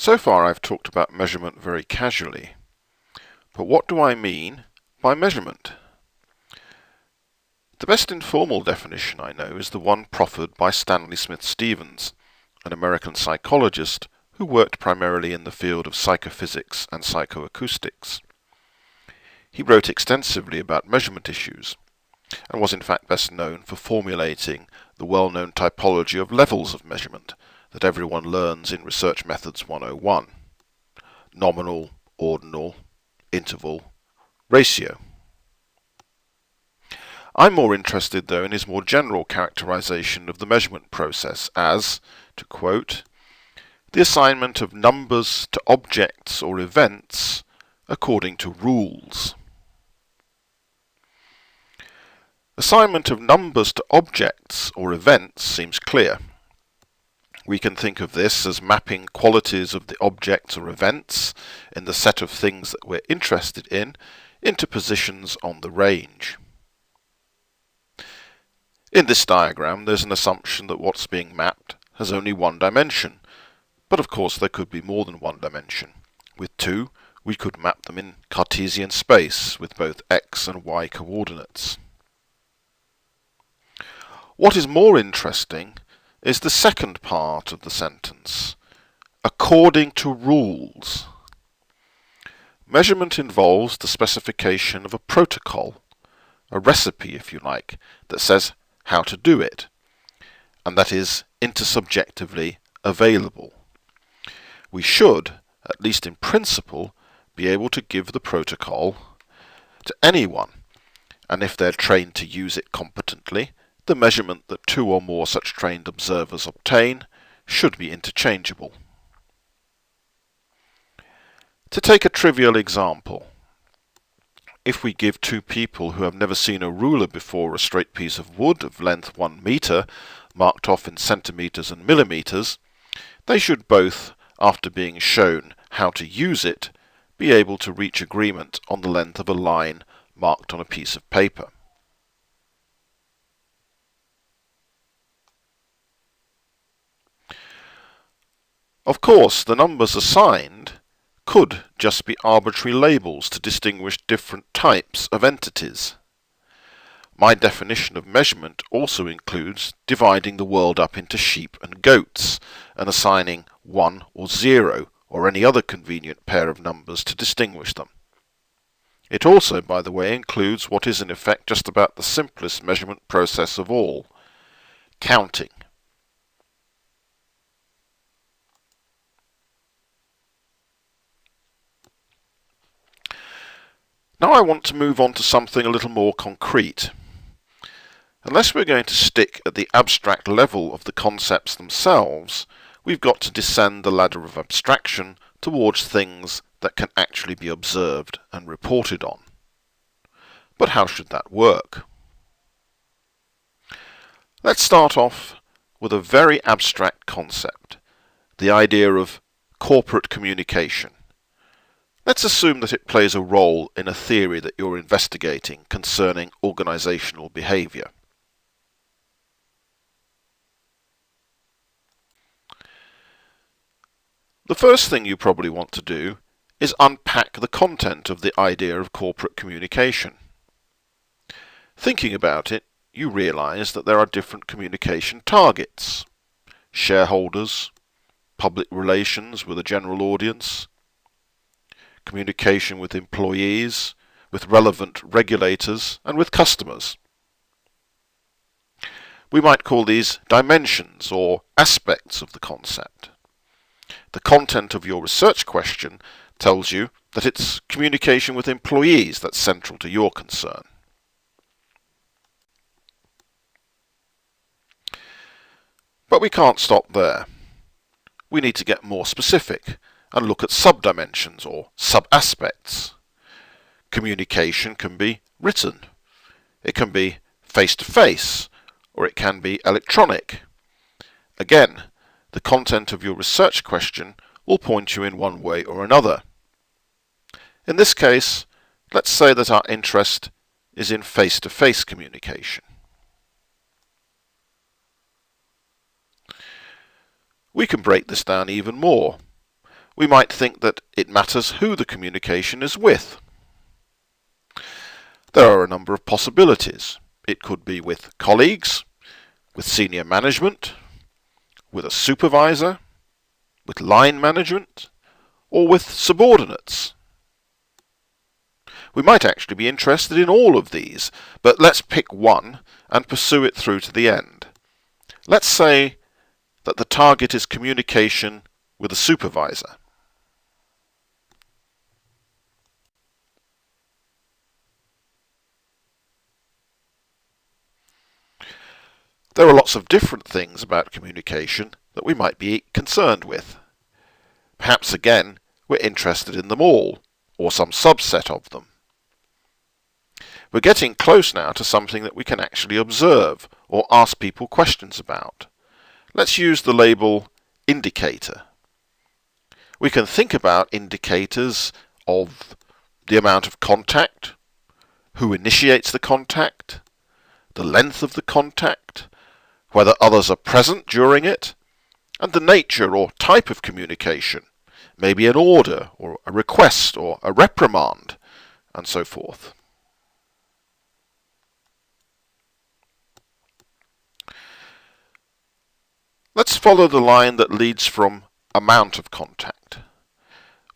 So far I've talked about measurement very casually, but what do I mean by measurement? The best informal definition I know is the one proffered by Stanley Smith Stevens, an American psychologist who worked primarily in the field of psychophysics and psychoacoustics. He wrote extensively about measurement issues, and was in fact best known for formulating the well-known typology of levels of measurement that everyone learns in Research Methods 101: nominal, ordinal, interval, ratio. I'm more interested, though, in his more general characterization of the measurement process as, to quote, the assignment of numbers to objects or events according to rules. Assignment of numbers to objects or events seems clear. We can think of this as mapping qualities of the objects or events in the set of things that we're interested in into positions on the range. In this diagram, there's an assumption that what's being mapped has only one dimension, but of course there could be more than one dimension. With two, we could map them in Cartesian space with both x and y coordinates. What is more interesting is the second part of the sentence, according to rules. Measurement involves the specification of a protocol, a recipe if you like, that says how to do it, and that is intersubjectively available. We should, at least in principle, be able to give the protocol to anyone, and if they're trained to use it competently, the measurement that two or more such trained observers obtain should be interchangeable. To take a trivial example, if we give two people who have never seen a ruler before a straight piece of wood of length 1 metre, marked off in centimetres and millimetres, they should both, after being shown how to use it, be able to reach agreement on the length of a line marked on a piece of paper. Of course, the numbers assigned could just be arbitrary labels to distinguish different types of entities. My definition of measurement also includes dividing the world up into sheep and goats and assigning 1 or 0 or any other convenient pair of numbers to distinguish them. It also, by the way, includes what is in effect just about the simplest measurement process of all, counting. Now I want to move on to something a little more concrete. Unless we're going to stick at the abstract level of the concepts themselves, we've got to descend the ladder of abstraction towards things that can actually be observed and reported on. But how should that work? Let's start off with a very abstract concept, the idea of corporate communication. Let's assume that it plays a role in a theory that you're investigating concerning organizational behavior. The first thing you probably want to do is unpack the content of the idea of corporate communication. Thinking about it, you realize that there are different communication targets: shareholders, public relations with a general audience, communication with employees, with relevant regulators, and with customers. We might call these dimensions or aspects of the concept. The content of your research question tells you that it's communication with employees that's central to your concern. But we can't stop there. We need to get more specific and look at sub-dimensions or sub-aspects. Communication can be written, it can be face-to-face, or it can be electronic. Again, the content of your research question will point you in one way or another. In this case, let's say that our interest is in face-to-face communication. We can break this down even more. we might think that it matters who the communication is with. There are a number of possibilities. It could be with colleagues, with senior management, with a supervisor, with line management, or with subordinates. We might actually be interested in all of these, but let's pick one and pursue it through to the end. Let's say that the target is communication with a supervisor. There are lots of different things about communication that we might be concerned with. Perhaps again, we're interested in them all, or some subset of them. We're getting close now to something that we can actually observe or ask people questions about. Let's use the label indicator. We can think about indicators of the amount of contact, who initiates the contact, the length of the contact, whether others are present during it, and the nature or type of communication, maybe an order or a request or a reprimand, and so forth. Let's follow the line that leads from amount of contact.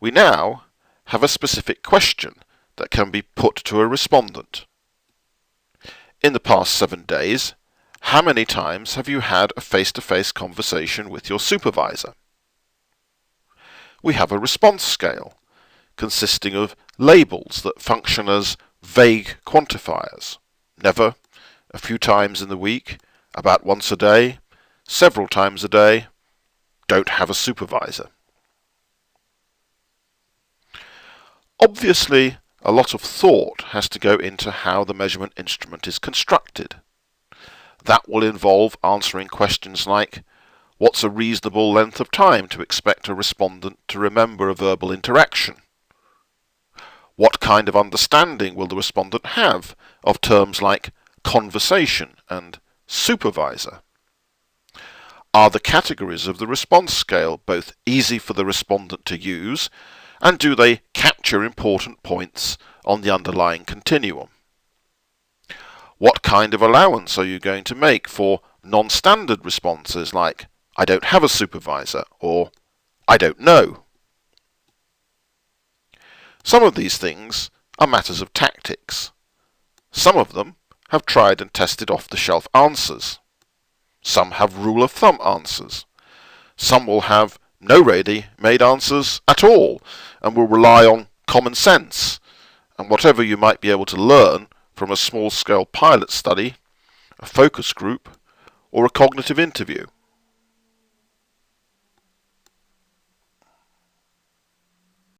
We now have a specific question that can be put to a respondent. In the past 7 days, how many times have you had a face-to-face conversation with your supervisor? We have a response scale consisting of labels that function as vague quantifiers. Never, a few times in the week, about once a day, several times a day, don't have a supervisor. Obviously, a lot of thought has to go into how the measurement instrument is constructed. That will involve answering questions like, what's a reasonable length of time to expect a respondent to remember a verbal interaction? What kind of understanding will the respondent have of terms like conversation and supervisor? Are the categories of the response scale both easy for the respondent to use, and do they capture important points on the underlying continuum? What kind of allowance are you going to make for non-standard responses like, I don't have a supervisor, or I don't know? Some of these things are matters of tactics. Some of them have tried and tested off-the-shelf answers. Some have rule-of-thumb answers. Some will have no ready-made answers at all and will rely on common sense and whatever you might be able to learn from a small-scale pilot study, a focus group, or a cognitive interview.